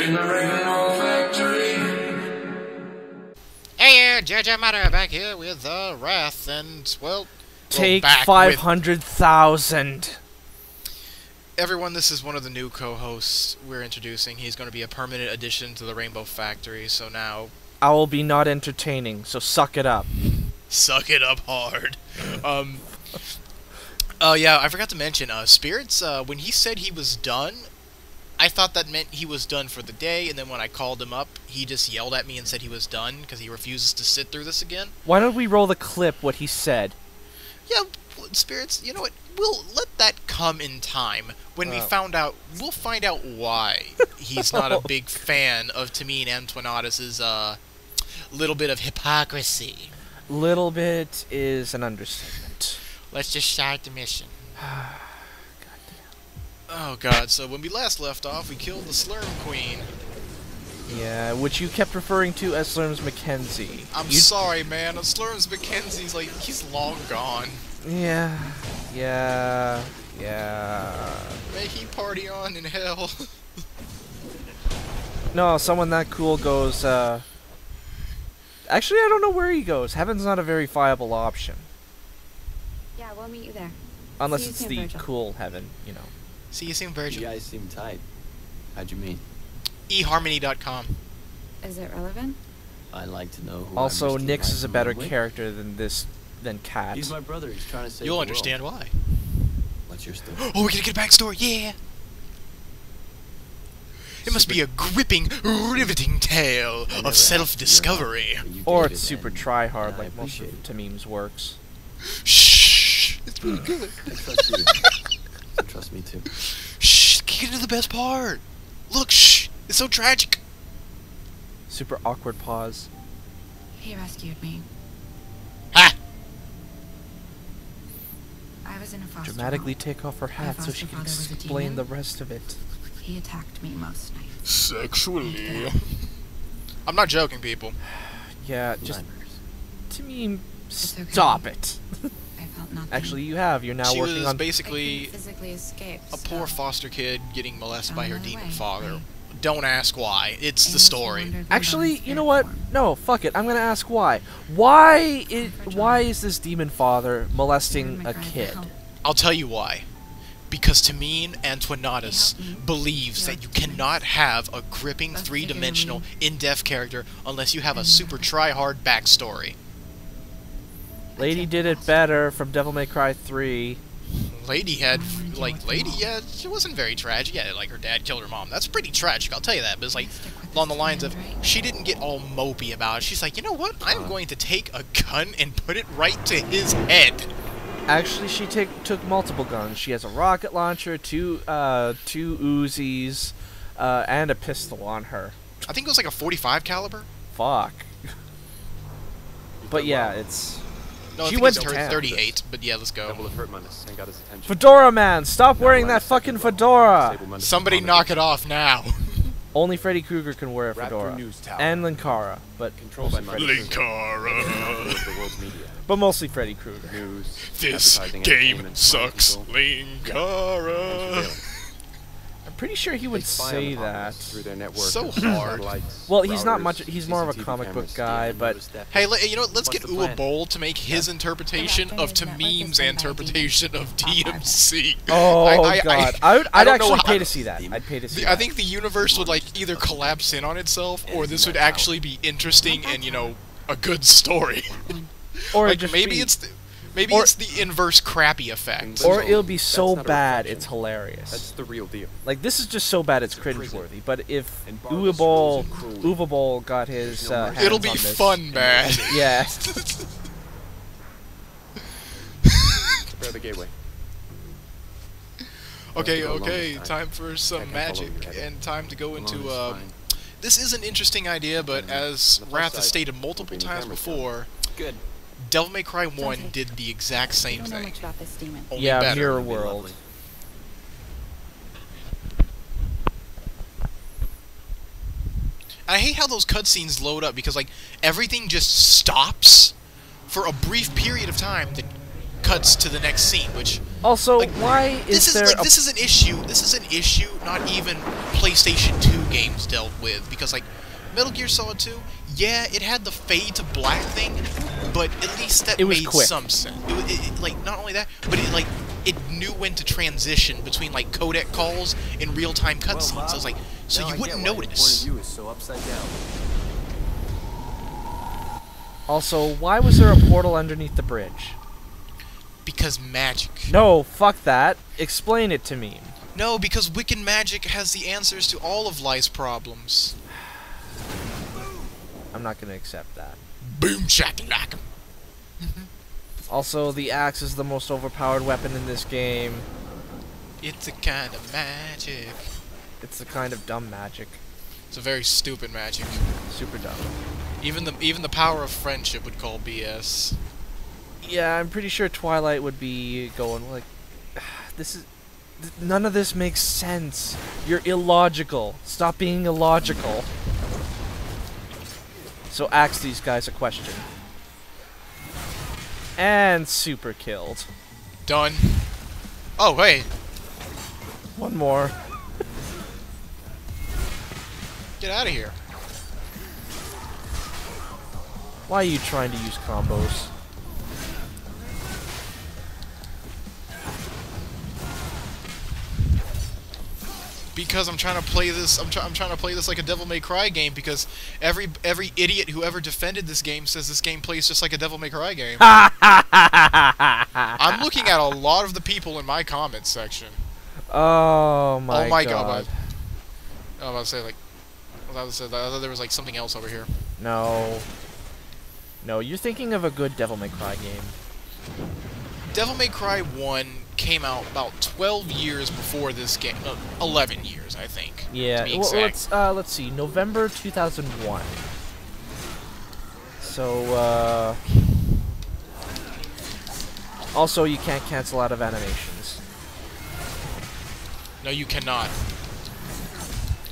In the Rainbow Factory. Hey, JoJo Matter back here with Wrath, and well, Take back 500,000. Everyone, this is one of the new co-hosts we're introducing. He's going to be a permanent addition to the Rainbow Factory, so now... I will be not entertaining, so suck it up. Suck it up hard. Oh yeah, I forgot to mention, Spirits, when he said he was done, I thought that meant he was done for the day, and then when I called him up, he just yelled at me and said he was done, because he refuses to sit through this again. Why don't we roll the clip, what he said? Yeah, Spirits, you know what? We'll let that come in time. When we'll find out why he's not a big fan of Tamine Antoinatus's, little bit of hypocrisy. Little bit is an understatement. Let's just start the mission. Oh god, so when we last left off, we killed the Slurm Queen. Yeah, which you kept referring to as Slurm's Mackenzie. I'm sorry, man. Slurm's Mackenzie's like, he's long gone. Yeah. May he party on in hell. No, someone that cool goes, Actually, I don't know where he goes. Heaven's not a very viable option. Yeah, we'll meet you there. Unless See you it's soon, the Virgil. cool heaven, you know. See you soon, Virgil. You guys seem tight. How'd you meet? eharmony.com. Is it relevant? I'd like to know who Also, I'm Nyx is a better with. character than Cat. He's my brother. He's trying to save You'll the understand world. why. What's your story? Oh, we're gonna get a backstory, yeah! It must be a gripping, riveting tale of self-discovery. Or it's super try-hard, I like most of appreciate Tamim's works. Shh! It's pretty good. I trust you. So trust me too. Shh! Get into the best part! Look, shh! It's so tragic! Super awkward pause. He rescued me. Ha! I was in a foster Dramatically home. take off her hat so foster she can father was a explain demon. the rest of it. He attacked me most nights. Sexually. I'm not joking, people. Yeah, just Nightmares. Tamim, It's okay. stop it. I felt nothing. Actually, you have. You're now She working was on. I basically couldn't physically escape. a poor so foster kid getting molested by her on my demon way. father. Don't ask why. It's the aimlessly story. wandered Actually, about you in know what? spirit form. No, fuck it. I'm gonna ask why. Why is this demon father molesting a Remember, I kid? helped. I'll tell you why. Because Tamine Antoinatus He helped me. believes He that you helped me. cannot have a gripping Let's three-dimensional, figure in-depth character unless you have a super try-hard backstory. Lady did it better from Devil May Cry 3. Lady had, I wanna deal like, with Lady, them all. yeah, she wasn't very tragic. Yeah, like, her dad killed her mom. That's pretty tragic, I'll tell you that. But it's like, Stick with along the this lines of, together, right? she didn't get all mopey about it. She's like, you know what? I'm going to take a gun and put it right to his head. Actually, she took multiple guns. She has a rocket launcher, two Uzis, and a pistol on her. I think it was like a 45 caliber. Fuck. You've But done yeah, well. it's... No, I She think went it's to town. 38, but yeah, let's go. Devil of Hurtmanus and got his attention. Fedora Man! Stop wearing that Last fucking second, fedora! Sableman Somebody Atomic knock it off now. Only Freddy Krueger can wear a Raptor fedora. News Tower. And Linkara, but Controlled by mostly Freddy Freddy, Linkara. of the world's media. but mostly Freddy Krueger. News. This advertising, game entertainment, sucks, mind control, and Linkara. surveillance. I'm pretty sure he would They spy on say the that. populace through their network So of hard. satellites, Well, he's not routers, much. He's more of a CCTV comic book cameras. guy, but Hey, you know what? Let's What's get the plan? Uwe Boll to make his interpretation of Raptor network is Tamime's run by interpretation of DmC. oh god, I'd I don't know actually how- pay to see that. I'd pay to see I that. think the universe would like either collapse in on itself, or this would actually be interesting and a good story. or Like just maybe be, it's or- the inverse crappy effect. or it'll be so not a bad reflection. it's hilarious. That's the real deal. Like this is just so bad it's It's a prison. cringeworthy. But if And Uwe barbers, Boll, rules, and cruelty. Uwe Boll got his There's no mercy. hands It'll be on this, fun bad. Yeah. Prepare the gateway. Okay, Have to go along okay, this time. time for I some can follow magic you, Kevin. and time to go Come on, into it's fine. this is an interesting idea, but as On the plus Wrath has side, stated multiple bring the times cameras before, Good. Devil May Cry 1 take did the exact I same don't know thing. much about this demon. Only Yeah, better. Mirror It'd be World. lovely. I hate how those cutscenes load up because like everything just stops for a brief period of time. Then cuts to the next scene, which Also, like, why is there this is an issue. This is an issue not even PlayStation 2 games dealt with, because like Metal Gear Solid 2, yeah, it had the fade to black thing, but at least that It was made quick. some sense. Like not only that, but it knew when to transition between like codec calls and real-time cutscenes. So it's like, so you wouldn't notice. Your point of view is so upside down. Also, why was there a portal underneath the bridge? Because magic. No, fuck that. Explain it to me. No, because Wiccan magic has the answers to all of life's problems. I'm not gonna accept that. Boom shakalaka. Also, the axe is the most overpowered weapon in this game. It's a kind of magic. It's the kind of dumb magic. It's a very stupid magic. Super dumb. Even the power of friendship would call BS. Yeah, I'm pretty sure Twilight would be going like, none of this makes sense. You're illogical. Stop being illogical. So ask these guys a question. And super killed. Done. Oh wait, One more. get out of here. Why are you trying to use combos? Because I'm trying to play this. I'm trying to play this like a Devil May Cry game. Because every idiot who ever defended this game says this game plays just like a Devil May Cry game. I'm looking at a lot of the people in my comments section. Oh my, Oh my god. god. I was about to say like, I thought there was like something else over here. No. No, you're thinking of a good Devil May Cry game. Devil May Cry 1 came out about 12 years before this game. 11 years, I think. Yeah, To be well, exact. let's see, November 2001. So, also, you can't cancel out of animations. No, you cannot.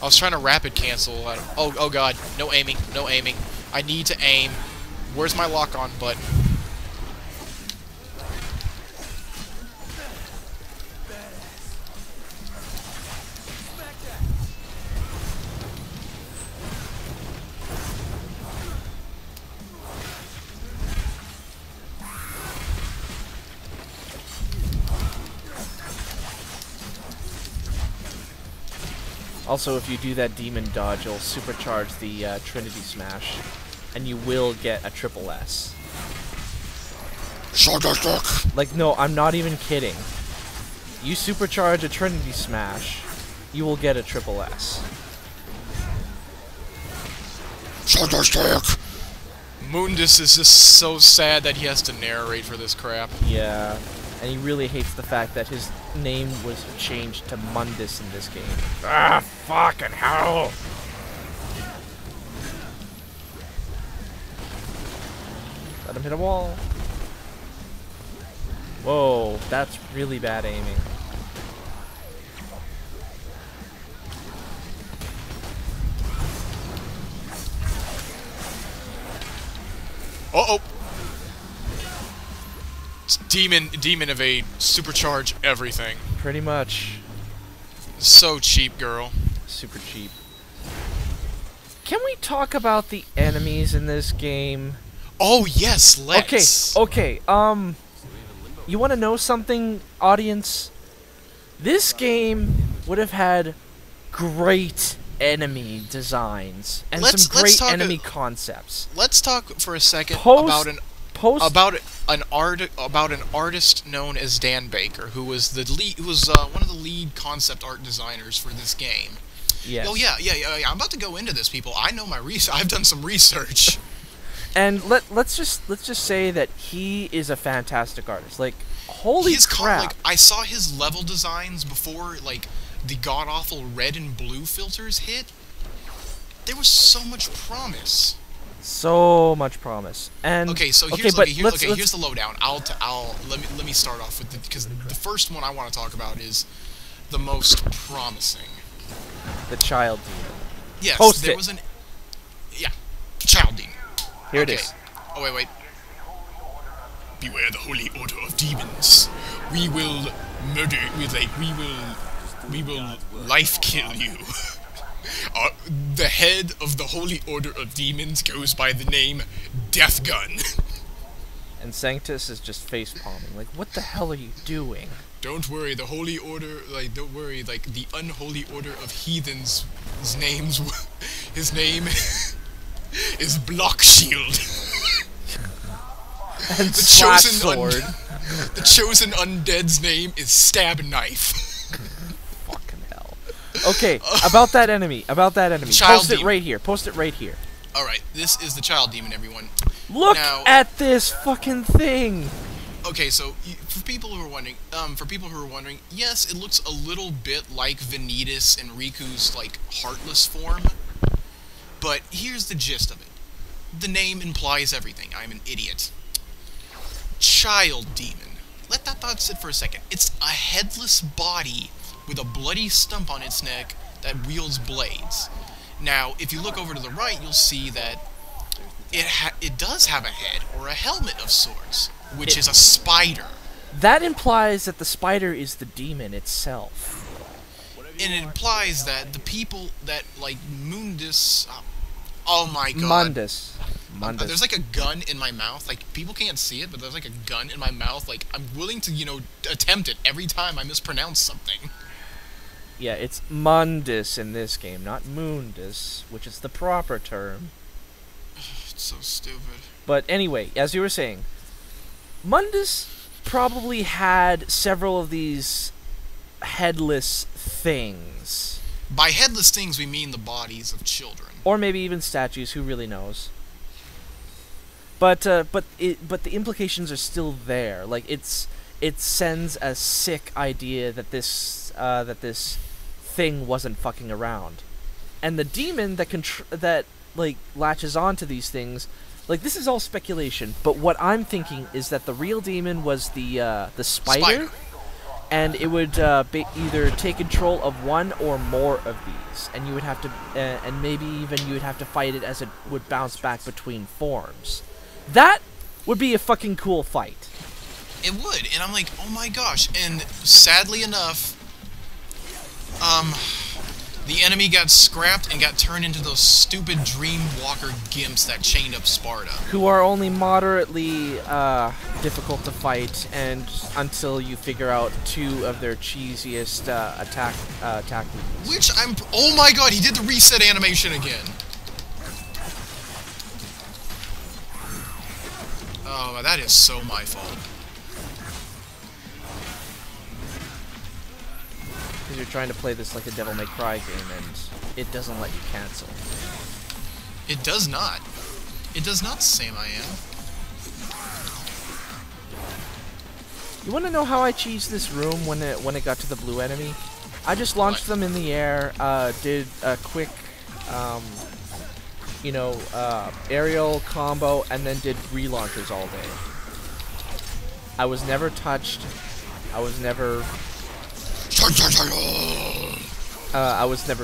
I was trying to rapid cancel out of... Oh god. No aiming. No aiming. I need to aim. Where's my lock-on button? Also, if you do that demon dodge, you'll supercharge the Trinity Smash, and you will get a triple S. Like, no, I'm not even kidding. You supercharge a Trinity Smash, you will get a triple S. Mundus is just so sad that he has to narrate for this crap. Yeah, and he really hates the fact that his name was changed to Mundus in this game. Ah, fucking hell! Let him hit a wall. Whoa, that's really bad aiming. Uh-oh! It's Demon Evade, supercharge everything. Pretty much. So cheap, girl. Super cheap. Can we talk about the enemies in this game? Oh yes, let's. Okay, you want to know something, audience? This game would have had great enemy designs and Let's some great talk enemy concepts. Let's talk for a second Post- about an artist known as Dan Baker, who was the lead, one of the lead concept art designers for this game. Yes. Oh yeah. I'm about to go into this, people. I know my research. I've done some research. And let's just say that he is a fantastic artist. Like, holy crap! Like, I saw his level designs before, like, the god-awful red and blue filters hit. There was so much promise. So much promise. And Okay, so here's the lowdown. Let me start off with because the first one I want to talk about is the most promising. the child demon. Yes, Post there it. was an child demon. Here Okay. it is. Oh wait. beware the Holy Order of Demons. We will murder, we will life kill you. The head of the Holy Order of Demons goes by the name Death Gun. And Sanctus is just face palming. Like, what the hell are you doing? Don't worry, the Holy Order, don't worry, the Unholy Order of Heathens, his name is Block Shield. And The Slash chosen Sword. The chosen undead's name is Stab Knife. Fucking hell. Okay, about that enemy. Child Post it demon. right here. Post it right here. Alright, this is the Child Demon, everyone. Look Now- at this fucking thing. Okay, so for people who are wondering, yes, it looks a little bit like Vanitas and Riku's heartless form, but here's the gist of it. The name implies everything. I'm an idiot. Child Demon. Let that thought sit for a second. It's a headless body with a bloody stump on its neck that wields blades. Now, if you look over to the right, you'll see that it does have a head, or a helmet of sorts, which is a spider. That implies that the spider is the demon itself. And it implies that the people that, Mundus... oh my god. Mundus. There's a gun in my mouth. People can't see it, but there's a gun in my mouth. I'm willing to, attempt it every time I mispronounce something. Yeah, it's Mundus in this game, not Mundus, which is the proper term. It's so stupid. But anyway, as you were saying, Mundus probably had several of these headless things. By headless things, we mean the bodies of children. Or maybe even statues, who really knows. But the implications are still there. It sends a sick idea that this thing wasn't fucking around. And the demon that latches onto these things, this is all speculation, but what I'm thinking is that the real demon was the spider. And it would either take control of one or more of these, and you would have to, and maybe even you would have to fight it as it would bounce back between forms. That would be a fucking cool fight. It would, and I'm like, oh my gosh. And sadly enough, the enemy got scrapped and got turned into those stupid Dreamwalker gimps that chained up Sparta. Who are only moderately difficult to fight, and until you figure out two of their cheesiest attack moves. Which oh my god, he did the reset animation again. Oh, that is so my fault. Because you're trying to play this like a Devil May Cry game, and it doesn't let you cancel. It does not. It does not, Sam I am. You want to know how I cheesed this room when it got to the blue enemy? I just launched them in the air, did a quick, aerial combo, and then did relaunchers all day. I was never touched. I was never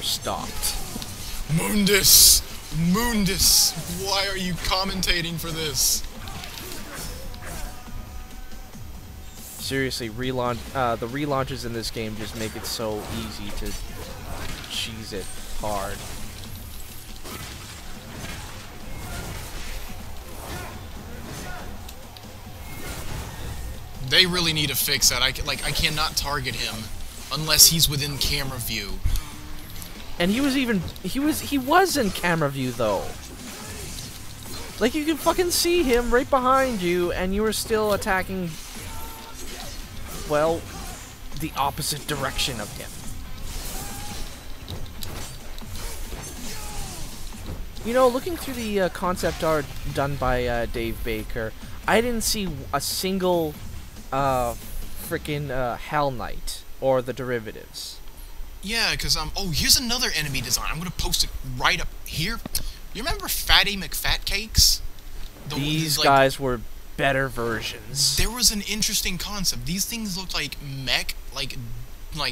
stopped. Mundus! Mundus! Why are you commentating for this? Seriously, the relaunches in this game just make it so easy to cheese it hard. They really need to fix that. I cannot target him unless he's within camera view. And he was in camera view though. You can fucking see him right behind you, and you were still attacking, well, the opposite direction of him. Looking through the concept art done by Dave Baker, I didn't see a single freaking Hell Knight or the derivatives. Yeah, because oh, here's another enemy design. I'm gonna post it right up here. You remember Fatty McFatcakes? These guys were better versions. There was an interesting concept. These things looked like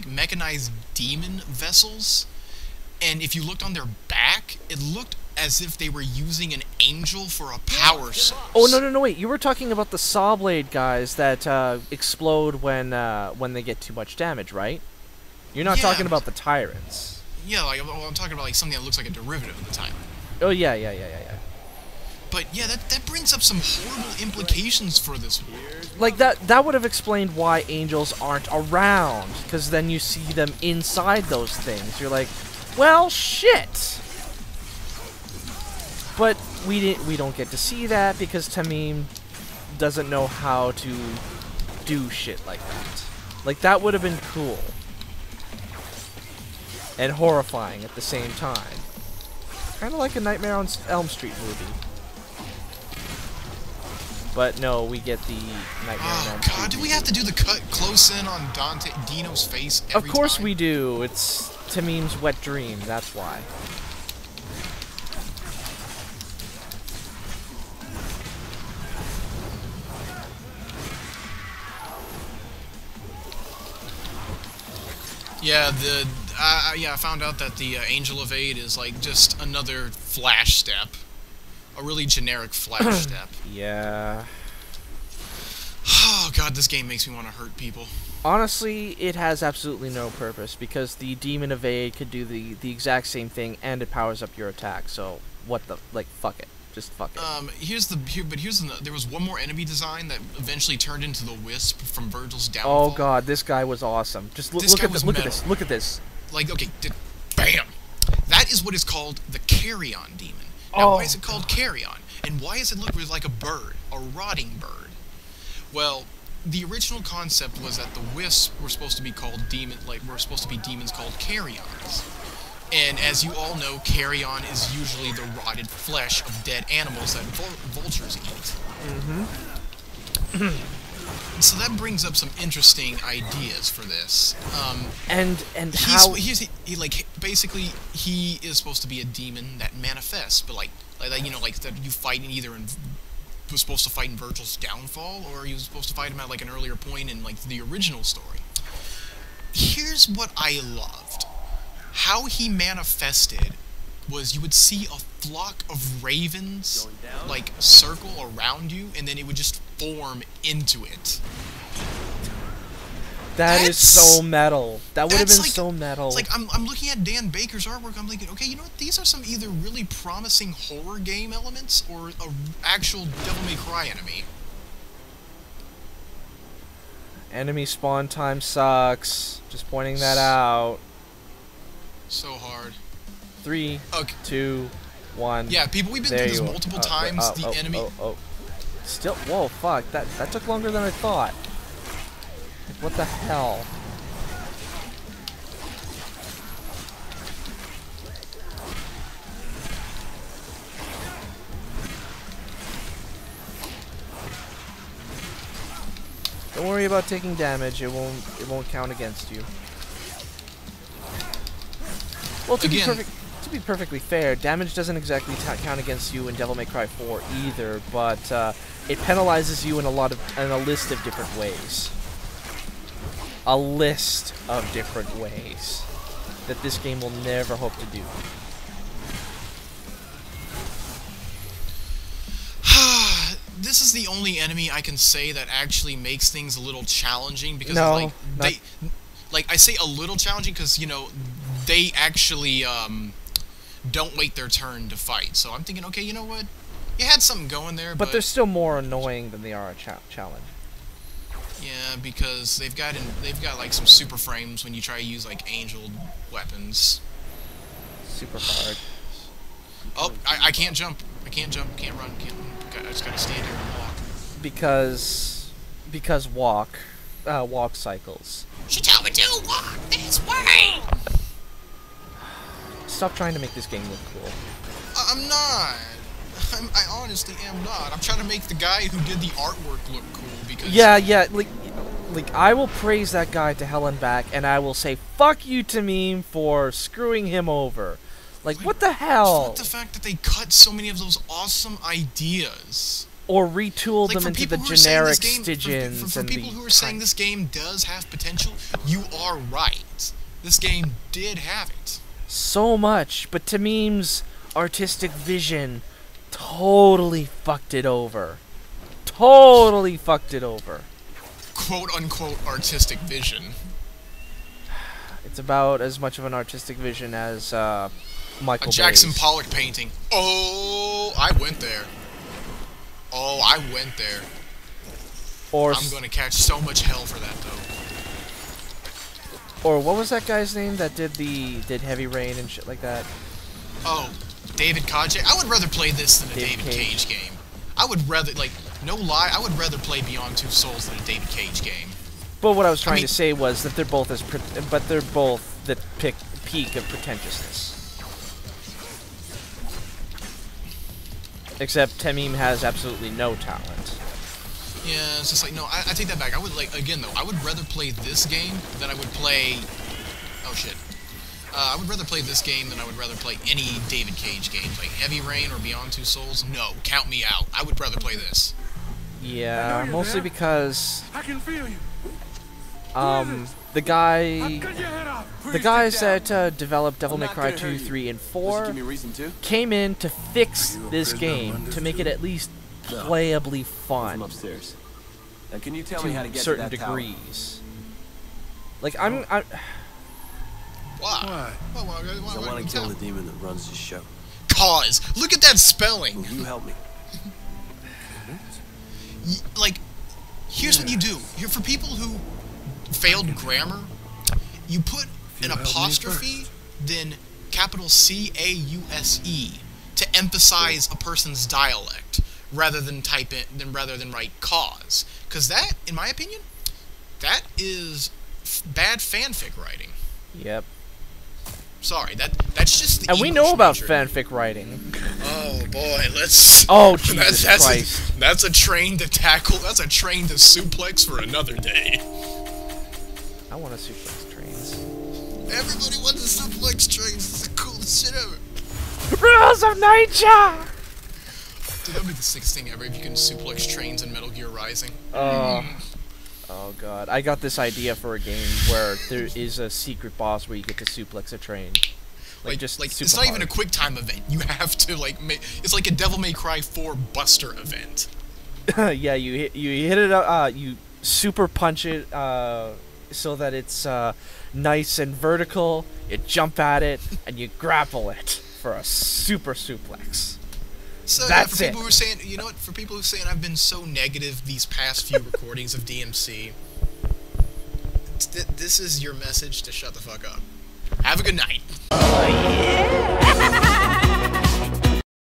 mechanized demon vessels, and if you looked on their back, it looked as if they were using an angel for a power source. Oh no, wait! You were talking about the saw blade guys that explode when they get too much damage, right? You're not Yeah. talking about the tyrants. Yeah, like I'm talking about like something that looks like a derivative of the tyrant. Oh yeah. But yeah, that brings up some horrible implications for this world. Like that would have explained why angels aren't around, because then you see them inside those things. You're like, well, shit. But we don't get to see that because Tamim doesn't know how to do shit like that. Like that would have been cool and horrifying at the same time. Kind of like a Nightmare on Elm Street movie. But no, we get the Nightmare on Elm Street. God, do we have to do the cut close in on Dino's face every time? Of course we do. It's Tamim's wet dream. That's why. Yeah, I found out that the Angel of Aid is like just another flash step. A really generic flash step. Yeah. Oh god, this game makes me want to hurt people. Honestly, it has absolutely no purpose because the Demon of Aid could do the exact same thing and it powers up your attack. So what the fuck it. Just fuck it. There was one more enemy design that eventually turned into the Wisp from Virgil's Downfall. Oh god, this guy was awesome. Just look at this. Look at this. Like, okay, bam! That is what is called the Carrion Demon. Now, why is it called Carrion? And why does it look like a bird? A rotting bird? Well, the original concept was that the Wisps were supposed to be called demons called Carrions. And as you all know, carrion is usually the rotted flesh of dead animals that vultures eat. Mm-hmm. So that brings up some interesting ideas for this. Basically he is supposed to be a demon that manifests, but like that you fight in was supposed to fight in Virgil's Downfall, or he was supposed to fight him at like an earlier point in like the original story. Here's what I loved. How he manifested was you would see a flock of ravens like circle around you, and then it would just form into it. That's so metal. That would have been so metal. It's like I'm looking at Dan Baker's artwork. I'm thinking, okay, you know what? These are some either really promising horror game elements or a actual Devil May Cry enemy. Enemy spawn time sucks. Just pointing that out. So hard. 3, 2, 1. Yeah, people, we've been through this multiple times. The enemy. Still, whoa, fuck! That took longer than I thought. Like, what the hell? Don't worry about taking damage. It won't count against you. Well, to be perfectly fair, damage doesn't exactly count against you in Devil May Cry 4 either, but it penalizes you in a list of different ways. A list of different ways that this game will never hope to do. This is the only enemy I can say that actually makes things a little challenging because I say a little challenging because they actually don't wait their turn to fight. So I'm thinking, okay, you know what? You had something going there, but they're still more annoying than they are a challenge. Yeah, because they've got like some super frames when you try to use like angel weapons. Super hard. Oh, I can't jump. I can't jump. Can't run. I just gotta stand here and walk. Because walk cycles. She told me to walk this way. Stop trying to make this game look cool. I'm not. I honestly am not. I'm trying to make the guy who did the artwork look cool because... Yeah, like I will praise that guy to hell and back, and I will say, fuck you, Tamim, for screwing him over. Like what the hell? Just the fact that they cut so many of those awesome ideas. Or retooled them into the generic Stygians. For people who are saying this game does have potential, you are right. This game did have it. So much, but Tamim's artistic vision totally fucked it over. Totally fucked it over. Quote-unquote artistic vision. It's about as much of an artistic vision as Michael A Jackson Bay's. Pollock painting. Oh, I went there. Oh, I went there. Or I'm gonna catch so much hell for that, though. or what was that guy's name that did Heavy Rain and shit like that? Oh, David Cage. I would rather play this than a David David Cage game. I would rather, like, no lie, I would rather play Beyond Two Souls than a David Cage game. But what I was trying mean- to say was that they're both but they're both the peak of pretentiousness. Except Tamim has absolutely no talent. Yeah, it's just like, no, I take that back. I would, like, again, though, I would rather play this game than I would play... Oh, shit. I would rather play this game than I would rather play any David Cage game. Like Heavy Rain or Beyond Two Souls. No, count me out. I would rather play this. Yeah, mostly because I can feel you. the guys Cut that developed Devil I'm May not Cry gonna 2, hurt you. 3, and Does it 4 give me reason to? came in to fix Are you a this prisoner of game to make it understood? at least playably I'm fun upstairs. Now, can you tell me how to to get certain to that tower? degrees. Like I Why? Why? Why I want you to kill tell? the demon that runs this show. Cause. Look at that spelling. Will you help me? Like, here's what you do. For people who failed grammar, you put an help me apostrophe, then capital C-A-U-S-E to emphasize a person's dialect, rather than write cause. Because that, in my opinion, that is bad fanfic writing. Yep. Sorry, that's just the And we English know about nature. fanfic writing. Oh boy, let's. Oh Jesus Christ! That's a train to tackle. That's a train to suplex for another day. I want to suplex trains. Everybody wants to suplex trains. It's the coolest shit ever. Rules of nature. Dude, that'd be the sickest thing ever if you can suplex trains in Metal Gear Rising. Oh god, I got this idea for a game where there is a secret boss where you get to suplex a train. Like just it's super not even a hard. quick time event. You have to like it's like a Devil May Cry 4 Buster event. Yeah, you hit it you super punch it so that it's nice and vertical. You jump at it and you grapple it for a super suplex. So That's for people it. who are saying, you know what? For people who are saying I've been so negative these past few recordings of DMC, this is your message to shut the fuck up. Have a good night. Yeah.